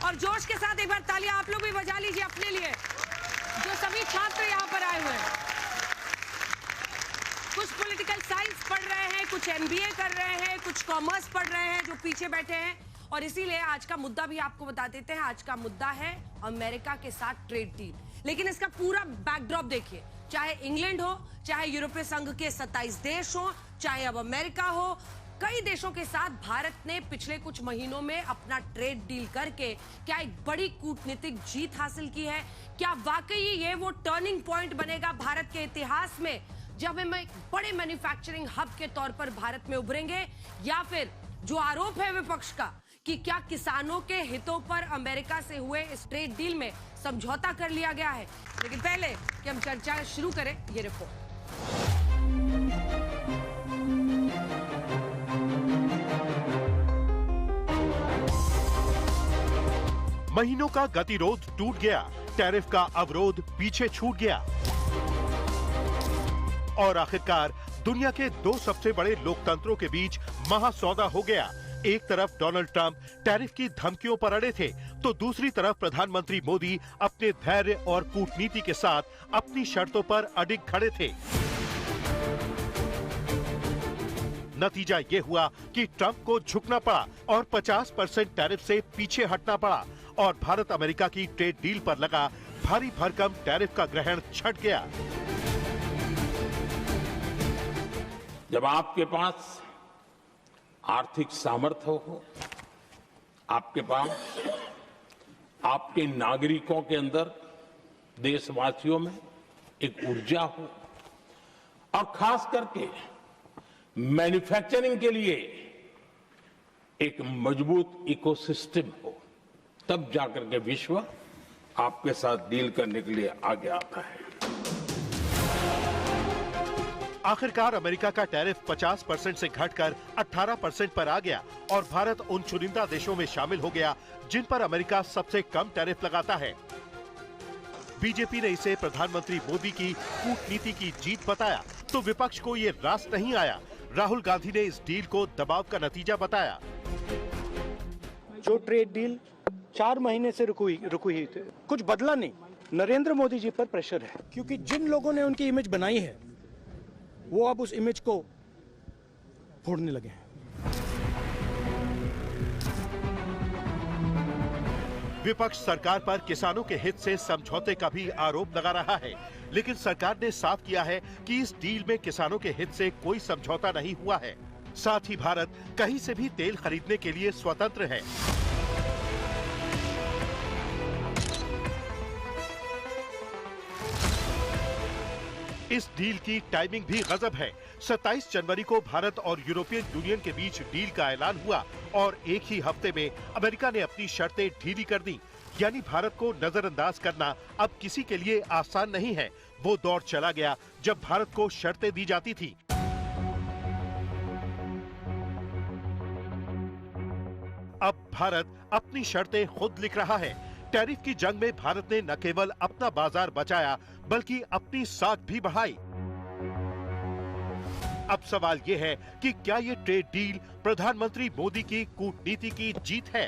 और जोश के साथ एक बार तालियां आप लोग भी बजा लीजिए अपने लिए, जो सभी छात्र यहाँ पर आए हुए हैं। कुछ पॉलिटिकल साइंस पढ़ रहे हैं, कुछ एमबीए कर रहे हैं, कुछ कॉमर्स पढ़ रहे हैं जो पीछे बैठे हैं। और इसीलिए आज का मुद्दा भी आपको बता देते हैं। आज का मुद्दा है अमेरिका के साथ ट्रेड डील। लेकिन इसका पूरा बैकड्रॉप देखिए, चाहे इंग्लैंड हो, चाहे यूरोपीय संघ के 27 देश हो, चाहे अब अमेरिका हो, कई देशों के साथ भारत ने पिछले कुछ महीनों में अपना ट्रेड डील करके क्या एक बड़ी कूटनीतिक जीत हासिल की है? क्या वाकई ये वो टर्निंग पॉइंट बनेगा भारत के इतिहास में, जब हम एक बड़े मैन्युफैक्चरिंग हब के तौर पर भारत में उभरेंगे? या फिर जो आरोप है विपक्ष का कि क्या किसानों के हितों पर अमेरिका से हुए इस ट्रेड डील में समझौता कर लिया गया है? लेकिन पहले कि हम चर्चा शुरू करें, ये रिपोर्ट। महीनों का गतिरोध टूट गया, टैरिफ का अवरोध पीछे छूट गया और आखिरकार दुनिया के दो सबसे बड़े लोकतंत्रों के बीच महासौदा हो गया। एक तरफ डोनाल्ड ट्रंप टैरिफ की धमकियों पर अड़े थे, तो दूसरी तरफ प्रधानमंत्री मोदी अपने धैर्य और कूटनीति के साथ अपनी शर्तों पर अडिग खड़े थे। नतीजा ये हुआ कि ट्रंप को झुकना पड़ा और 50% टैरिफ से पीछे हटना पड़ा और भारत अमेरिका की ट्रेड डील पर लगा भारी भरकम टैरिफ का ग्रहण छट गया। जब आपके पास आर्थिक सामर्थ्य हो, आपके पास आपके नागरिकों के अंदर, देशवासियों में एक ऊर्जा हो और खास करके मैन्युफैक्चरिंग के लिए एक मजबूत इकोसिस्टम हो, तब जाकर के विश्व आपके साथ डील करने के लिए आगे आता है। आखिरकार अमेरिका का टैरिफ 50% से घटकर 18% पर आ गया और भारत उन चुनिंदा देशों में शामिल हो गया जिन पर अमेरिका सबसे कम टैरिफ लगाता है। बीजेपी ने इसे प्रधानमंत्री मोदी की कूटनीति की जीत बताया, तो विपक्ष को ये रास नहीं आया। राहुल गांधी ने इस डील को दबाव का नतीजा बताया। जो ट्रेड डील 4 महीने से रुकी हुई थी, कुछ बदला नहीं। नरेंद्र मोदी जी पर प्रेशर है, क्योंकि जिन लोगों ने उनकी इमेज बनाई है वो अब उस इमेज को फोड़ने लगे हैं। विपक्ष सरकार पर किसानों के हित से समझौते का भी आरोप लगा रहा है, लेकिन सरकार ने साफ किया है कि इस डील में किसानों के हित से कोई समझौता नहीं हुआ है। साथ ही भारत कहीं से भी तेल खरीदने के लिए स्वतंत्र है। इस डील की टाइमिंग भी गजब है। 27 जनवरी को भारत और यूरोपियन यूनियन के बीच डील का ऐलान हुआ और एक ही हफ्ते में अमेरिका ने अपनी शर्तें ढीली कर दी। यानी भारत को नजरअंदाज करना अब किसी के लिए आसान नहीं है। वो दौर चला गया जब भारत को शर्तें दी जाती थी। अब भारत अपनी शर्तें खुद लिख रहा है। टैरिफ की जंग में भारत ने न केवल अपना बाजार बचाया, बल्कि अपनी साख भी बढ़ाई। अब सवाल ये है कि क्या ये ट्रेड डील प्रधानमंत्री मोदी की कूटनीति की जीत है?